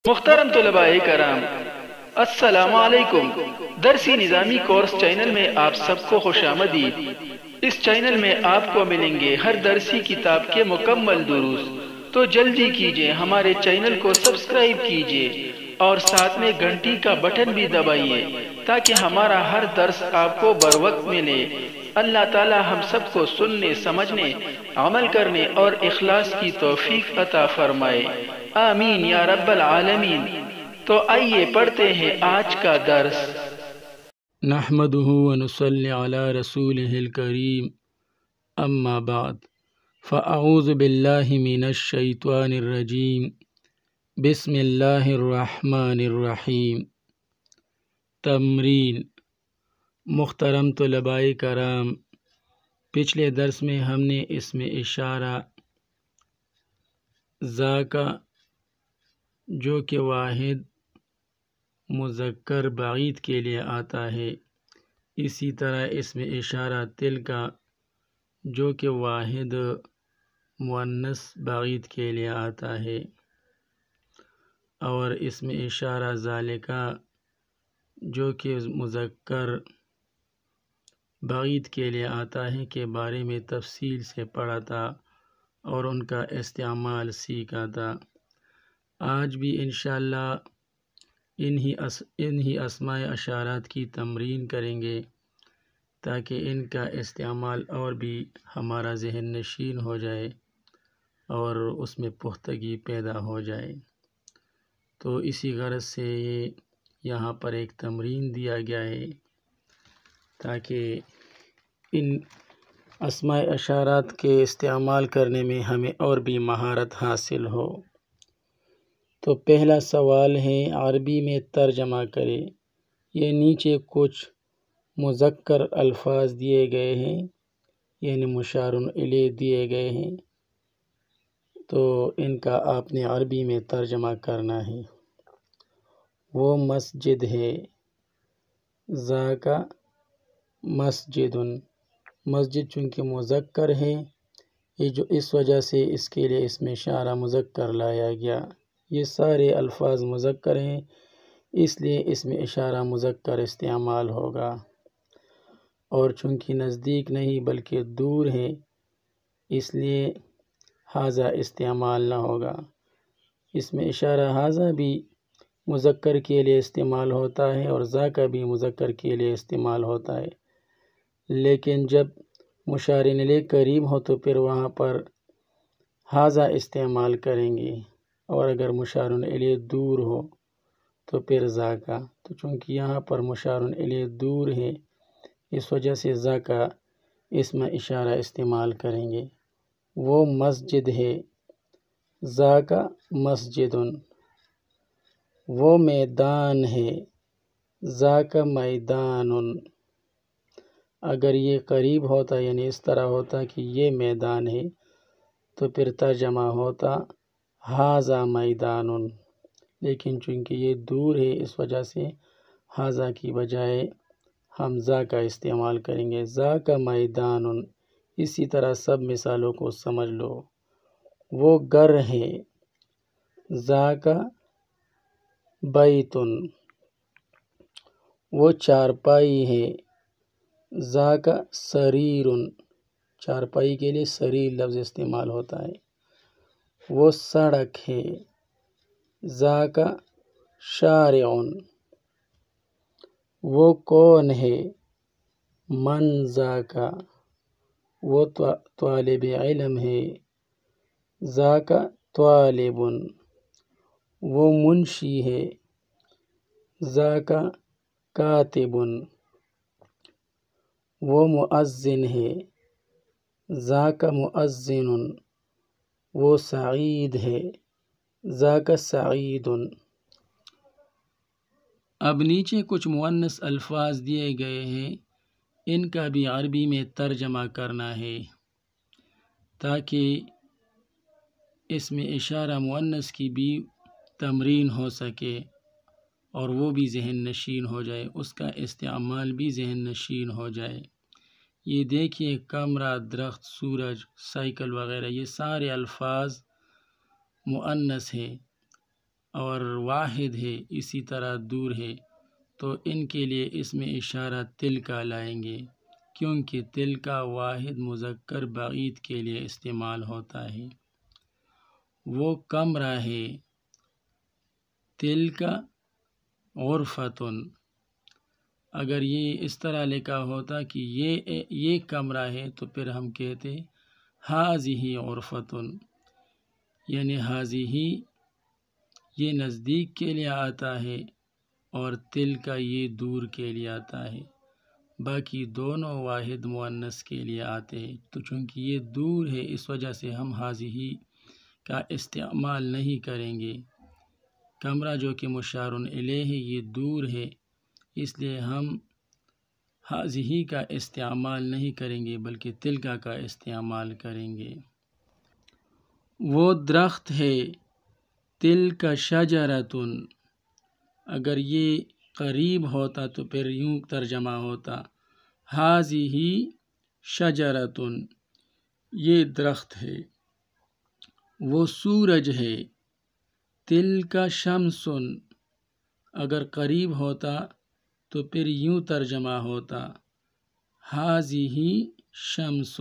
محترم طلباء کرام، السلام علیکم۔ درسی نظامی کورس چینل میں آپ سب کو خوش آمدید۔ اس چینل میں آپ کو ملیں گے ہر درسی کتاب کے مکمل دروس، تو جلدی کیجئے ہمارے چینل کو سبسکرائب کیجئے اور ساتھ میں گھنٹی کا بٹن بھی دبائیے تاکہ ہمارا ہر درس آپ کو بروقت ملے۔ اللہ تعالی ہم سب کو سننے، سمجھنے، عمل کرنے اور اخلاص کی توفیق عطا فرمائے، آمین یا رب العالمین۔ تو آئیے پڑھتے ہیں آج کا درس۔ نحمدہ ونصلی علی رسولہ الکریم، اما بعد، فاعوذ باللہ من الشیطان الرجیم، بسم اللہ الرحمن الرحیم۔ تمرین۔ محترم طلباء کرام، پچھلے درس میں ہم نے اسم اشارہ ذا کا، جو کہ واحد مذکر بعید کے لیے آتا ہے، اسی طرح اسم اشارہ تل کا، جو کہ واحد مؤنث بعید کے لیے آتا ہے، اور اسم اشارہ ذالکا، جو کہ مذکر بعید کے لیے آتا ہے، کے بارے میں تفصیل سے پڑھا تھا اور ان کا استعمال سیکھا تھا۔ آج بھی انشاءاللہ انہی اسماء اشارات کی تمرین کریں گے تاکہ ان کا استعمال اور بھی ہمارا ذہن نشین ہو جائے اور اس میں پختگی پیدا ہو جائے۔ تو اسی غرض سے یہاں پر ایک تمرین دیا گیا ہے تاکہ ان اسماء اشارات کے استعمال کرنے میں ہمیں اور بھی مہارت حاصل ہو۔ تو پہلا سوال ہے، عربی میں ترجمہ کرے۔ یہ نیچے کچھ مذکر الفاظ دیے گئے ہیں، یعنی مشار الیہ دیے گئے ہیں، تو ان کا آپ نے عربی میں ترجمہ کرنا ہے۔ وہ مسجد ہے، ذاک مسجد، مسجد چونکہ مذکر ہے، یہ جو اس وجہ سے اس کے لیے اسم اشارہ مذکر لایا گیا۔ یہ سارے الفاظ مذکر ہیں، اس لیے اسم اشارہ مذکر استعمال ہوگا، اور چونکہ نزدیک نہیں بلکہ دور ہے، اس لیے ھذا استعمال نہ ہوگا۔ اسم اشارہ ھذا بھی مذکر کے لیے استعمال ہوتا ہے اور ذاک بھی مذکر کے لیے استعمال ہوتا ہے، لیکن جب مشار الیہ قریب ہو تو پھر وہاں پر ھذا استعمال کریں گے، اور اگر مشار الیہ دور ہو تو پھر ذاک۔ تو چونکہ یہاں پر مشار الیہ دور ہے، اس وجہ سے ذاک اسم اشارہ استعمال کریں گے۔ وہ مسجد ہے، ذاک مسجد۔ وہ میدان ہے، ذاک میدان۔ اگر یہ قریب ہوتا یعنی اس طرح ہوتا کہ یہ میدان ہے تو پھر ترجمہ ہوتا ھذا میدان، لیکن چونکہ یہ دور ہے اس وجہ سے ھذا کی بجائے ہم ذاک استعمال کریں گے، ذاک میدان۔ اسی طرح سب مثالوں کو سمجھ لو۔ وہ گھر ہے، ذاک بیت۔ وہ چارپائی ہے، ذاک سریر۔ چارپائی کے لیے سریر لفظ استعمال ہوتا ہے۔ وہ سڑک ہے، ذاک شارع۔ وہ کون ہے، من ذاک۔ وہ طالب علم ہے، ذاک طالب۔ وہ منشی ہے، ذاک کاتب۔ وہ مؤذن ہے، ذاک مؤذن۔ وہ سعید ہے، ذاک سعید۔ اب نیچے کچھ مؤنث الفاظ دیے گئے ہیں، ان کا بھی عربی میں ترجمہ کرنا ہے تاکہ اسم اشارہ مؤنث کی بھی تمرین ہو سکے اور وہ بھی ذہن نشین ہو جائے، اس کا استعمال بھی ذہن نشین ہو جائے۔ یہ دیکھیے، کمرہ، درخت، سورج، سائیکل وغیرہ، یہ سارے الفاظ مؤنث ہیں، اور واحد ہے اسی طرح دور ہے، تو ان کے لیے اس میں اشارہ تل کا لائیں گے، کیونکہ تل کا واحد مذکر بعید کے لیے استعمال ہوتا ہے۔ وہ کمرہ ہے، تل کا غرفتن۔ اگر یہ اس طرح لکھا ہوتا کہ یہ کمرہ ہے تو پھر ہم کہتے ہاذہ غرفتن، یعنی ہاذہ یہ نزدیک کے لیے آتا ہے اور تل کا یہ دور کے لیے آتا ہے، باقی دونوں واحد مؤنث کے لیے آتے ہیں۔ تو چونکہ یہ دور ہے اس وجہ سے ہم ہاذہ کا استعمال نہیں کریں گے۔ کمرہ جو کہ مشار الیہ ہے یہ دور ہے، اس لیے ہم ہاذہ کا استعمال نہیں کریں گے بلکہ تلکا کا استعمال کریں گے۔ وہ درخت ہے، تلک شجرۃ۔ اگر یہ قریب ہوتا تو پھر یوں ترجمہ ہوتا ہاذہ شجرۃ، یہ درخت ہے۔ وہ سورج ہے، تلک شمس۔ اگر قریب ہوتا تو پھر یوں ترجمہ ہوتا ہاذہ شمس۔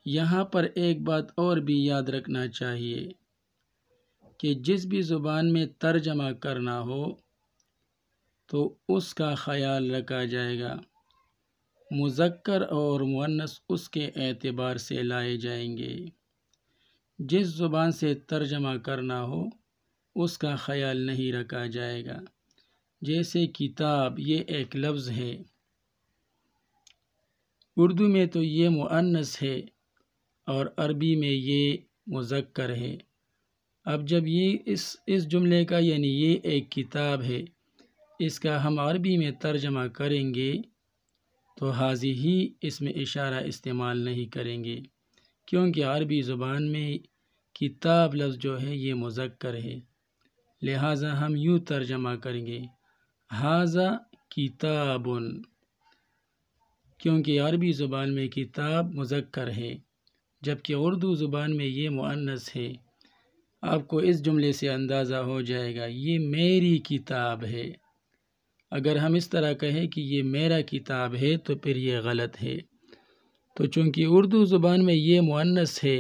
یہاں پر ایک بات اور بھی یاد رکھنا چاہیے کہ جس بھی زبان میں ترجمہ کرنا ہو تو اس کا خیال رکھا جائے گا، مذکر اور مؤنث اس کے اعتبار سے لائے جائیں گے۔ جس زبان سے ترجمہ کرنا ہو اس کا خیال نہیں رکھا جائے گا۔ جیسے کتاب، یہ ایک لفظ ہے، اردو میں تو یہ مؤنث ہے اور عربی میں یہ مذکر ہے۔ اب جب یہ اس جملے کا یعنی یہ ایک کتاب ہے، اس کا ہم عربی میں ترجمہ کریں گے تو ہاذہ اس میں اشارہ استعمال نہیں کریں گے، کیونکہ عربی زبان میں کتاب لفظ جو ہے یہ مذکر ہے، لہٰذا ہم یوں ترجمہ کریں گے ھذا کتاب، کیونکہ عربی زبان میں کتاب مذکر ہے جبکہ اردو زبان میں یہ مؤنث ہے۔ آپ کو اس جملے سے اندازہ ہو جائے گا یہ میری کتاب ہے۔ اگر ہم اس طرح کہیں کہ یہ میرا کتاب ہے تو پھر یہ غلط ہے۔ تو چونکہ اردو زبان میں یہ مؤنث ہے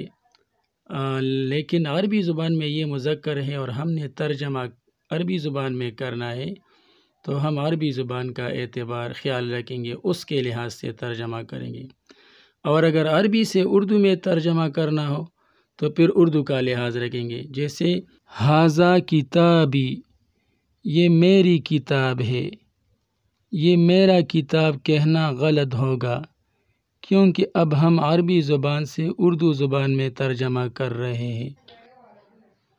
لیکن عربی زبان میں یہ مذکر ہے اور ہم نے ترجمہ عربی زبان میں کرنا ہے تو ہم عربی زبان کا اعتبار خیال رکھیں گے، اس کے لحاظ سے ترجمہ کریں گے۔ اور اگر عربی سے اردو میں ترجمہ کرنا ہو تو پھر اردو کا لحاظ رکھیں گے، جیسے ھذا کتابی، یہ میری کتاب ہے۔ یہ میرا کتاب کہنا غلط ہوگا کیونکہ اب ہم عربی زبان سے اردو زبان میں ترجمہ کر رہے ہیں،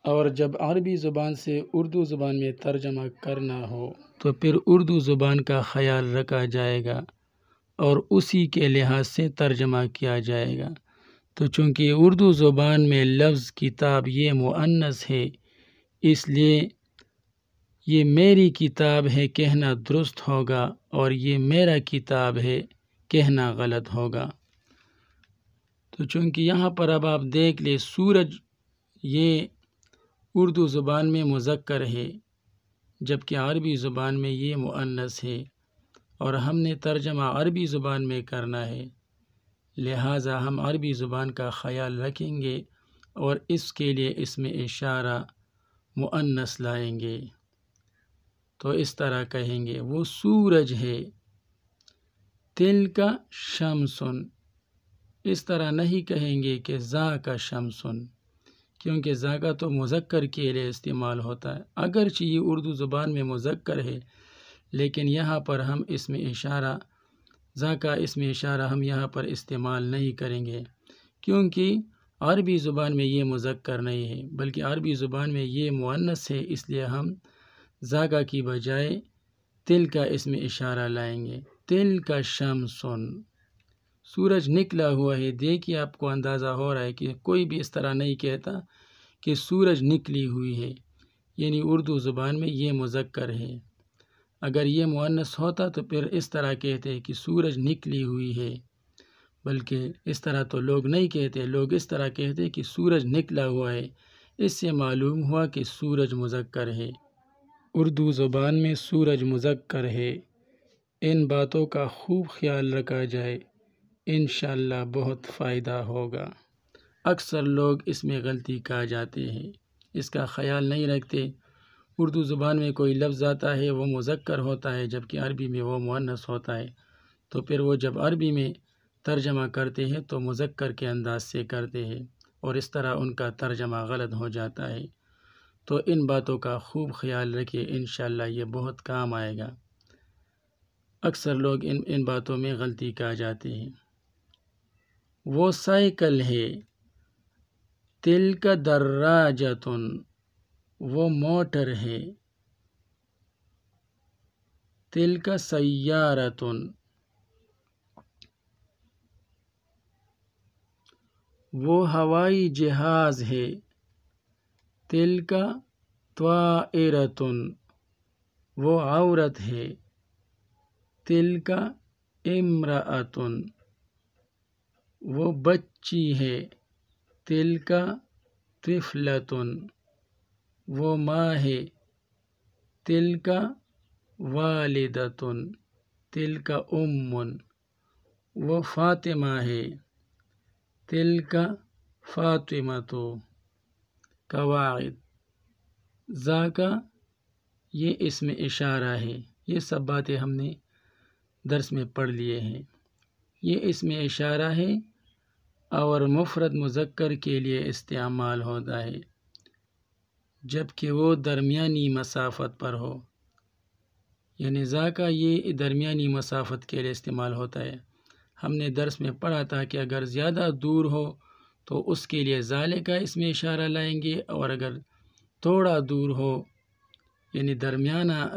اور جب عربی زبان سے اردو زبان میں ترجمہ کرنا ہو تو پھر اردو زبان کا خیال رکھا جائے گا اور اسی کے لحاظ سے ترجمہ کیا جائے گا۔ تو چونکہ اردو زبان میں لفظ کتاب یہ مؤنث ہے، اس لیے یہ میری کتاب ہے کہنا درست ہوگا اور یہ میرا کتاب ہے کہنا غلط ہوگا۔ تو چونکہ یہاں پر اب آپ دیکھ لیں سورج یہ اردو زبان میں مذکر ہے جبکہ عربی زبان میں یہ مؤنث ہے اور ہم نے ترجمہ عربی زبان میں کرنا ہے، لہٰذا ہم عربی زبان کا خیال رکھیں گے اور اس کے لیے اس میں اشارہ مؤنث لائیں گے۔ تو اس طرح کہیں گے وہ سورج ہے، تلک شمس۔ اس طرح نہیں کہیں گے کہ ذاک شمس، کیونکہ ذاک تو مذکر کے لیے استعمال ہوتا ہے، اگرچہ یہ اردو زبان میں مذکر ہے لیکن یہاں پر ہم اس میں اشارہ ذاک اس میں اشارہ ہم یہاں پر استعمال نہیں کریں گے، کیونکہ عربی زبان میں یہ مذکر نہیں ہے بلکہ عربی زبان میں یہ مؤنث ہے، اس لیے ہم ذاک کی بجائے تلک اس میں اشارہ لائیں گے، تلک شمس۔ سورج نکلا ہوا ہے، دیکھیے آپ کو اندازہ ہو رہا ہے کہ کوئی بھی اس طرح نہیں کہتا کہ سورج نکلی ہوئی ہے، یعنی اردو زبان میں یہ مذکر ہے۔ اگر یہ مؤنث ہوتا تو پھر اس طرح کہتے کہ سورج نکلی ہوئی ہے، بلکہ اس طرح تو لوگ نہیں کہتے، لوگ اس طرح کہتے کہ سورج نکلا ہوا ہے، اس سے معلوم ہوا کہ سورج مذکر ہے، اردو زبان میں سورج مذکر ہے۔ ان باتوں کا خوب خیال رکھا جائے، انشاءاللہ بہت فائدہ ہوگا۔ اکثر لوگ اس میں غلطی کر جاتے ہیں، اس کا خیال نہیں رکھتے۔ اردو زبان میں کوئی لفظ آتا ہے وہ مذکر ہوتا ہے جبکہ عربی میں وہ مؤنث ہوتا ہے، تو پھر وہ جب عربی میں ترجمہ کرتے ہیں تو مذکر کے انداز سے کرتے ہیں اور اس طرح ان کا ترجمہ غلط ہو جاتا ہے۔ تو ان باتوں کا خوب خیال رکھیے، انشاءاللہ یہ بہت کام آئے گا۔ اکثر لوگ ان باتوں میں غلطی کر جاتے ہیں۔ وہ سائیکل ہے، تلک دراجۃ، وہ موٹر ہے، تلک سیارۃ، وہ ہوائی جہاز ہے، تلک طائرۃ، وہ عورت ہے، تلک امرأۃ، وہ بچی ہے، تلک طفلۃ، وہ ماں ہے، تلک والدۃ، تلک ام، وہ فاطمہ ہے، تلک فاطمۃ۔ قواعد: ذاک یہ اسم اشارہ ہے، یہ سب باتیں ہم نے درس میں پڑھ لیے ہیں۔ یہ اسم اشارہ ہے اور مفرد مذکر کے لیے استعمال ہوتا ہے جبکہ وہ درمیانی مسافت پر ہو، یعنی ذاکا یہ درمیانی مسافت کے لیے استعمال ہوتا ہے۔ ہم نے درس میں پڑھا تھا کہ اگر زیادہ دور ہو تو اس کے لیے ذالک کا اسم اشارہ لائیں گے، اور اگر تھوڑا دور ہو یعنی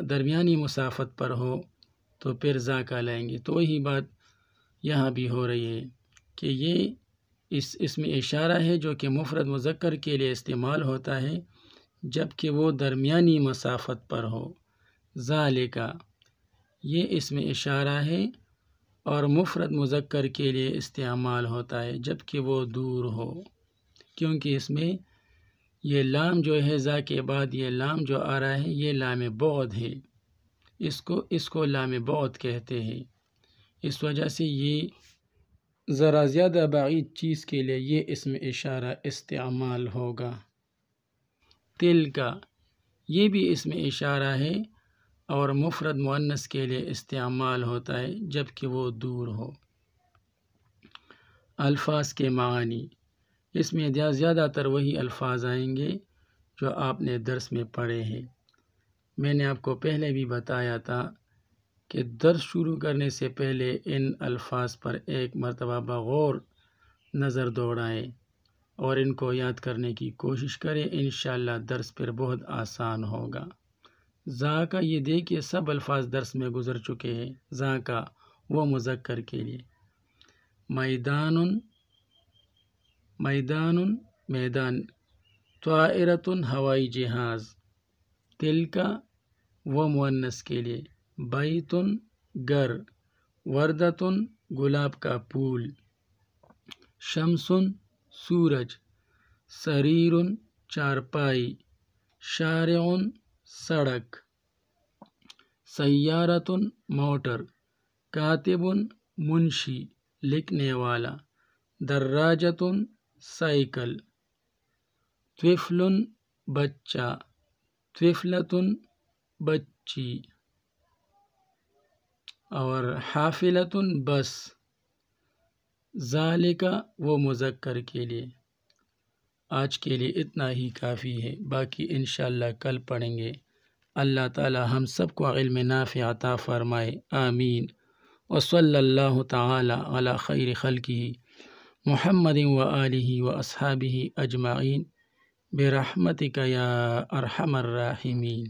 درمیانی مسافت پر ہو تو پھر ذاکا لائیں گے۔ تو وہی بات یہاں بھی ہو رہی ہے کہ یہ اسم اشارہ ہے جو کہ مفرد مذکر کے لیے استعمال ہوتا ہے جبکہ وہ درمیانی مسافت پر ہو۔ ذالکا یہ اسم اشارہ ہے اور مفرد مذکر کے لیے استعمال ہوتا ہے جبکہ وہ دور ہو، کیونکہ اس میں یہ لام جو ہے ذا کے بعد یہ لام جو آ رہا ہے یہ لام بعد ہے، اس کو لام بعد کہتے ہیں۔ اس وجہ سے یہ ذرا زیادہ بعید چیز کے لیے یہ اسم اشارہ استعمال ہوگا۔ تلکا یہ بھی اسم اشارہ ہے اور مفرد مؤنث کے لیے استعمال ہوتا ہے جبکہ وہ دور ہو۔ الفاظ کے معانی: اس میں زیادہ تر وہی الفاظ آئیں گے جو آپ نے درس میں پڑھے ہیں۔ میں نے آپ کو پہلے بھی بتایا تھا کہ درس شروع کرنے سے پہلے ان الفاظ پر ایک مرتبہ بغور نظر دوڑائیں اور ان کو یاد کرنے کی کوشش کریں، انشاءاللہ درس پھر بہت آسان ہوگا۔ ذاکا یہ دیکھیے سب الفاظ درس میں گزر چکے ہیں۔ ذاکا وہ مذکر کے لیے، میدان میدان، طائرۃ ہوائی جہاز، تلکا وہ مؤنث کے لیے، بیت گھر، وردۃ گلاب کا پھول، شمس سورج، سریر چارپائی، شارع سڑک، سیارۃ موٹر، کاتب منشی لکھنے والا، دراجۃ سائیکل، طفل بچہ، طفلۃ بچی، اور حافلۃ بس۔ ذالک وہ مذکر کے لیے۔ آج کے لیے اتنا ہی کافی ہے، باقی انشاءاللہ کل پڑھیں گے۔ اللہ تعالی ہم سب کو علم نافع عطا فرمائے، آمین۔ وصلی اللہ تعالی علی خیر خلقہ محمد وآلہ واصحابہ اجمعین برحمتک یا ارحم الراحمین۔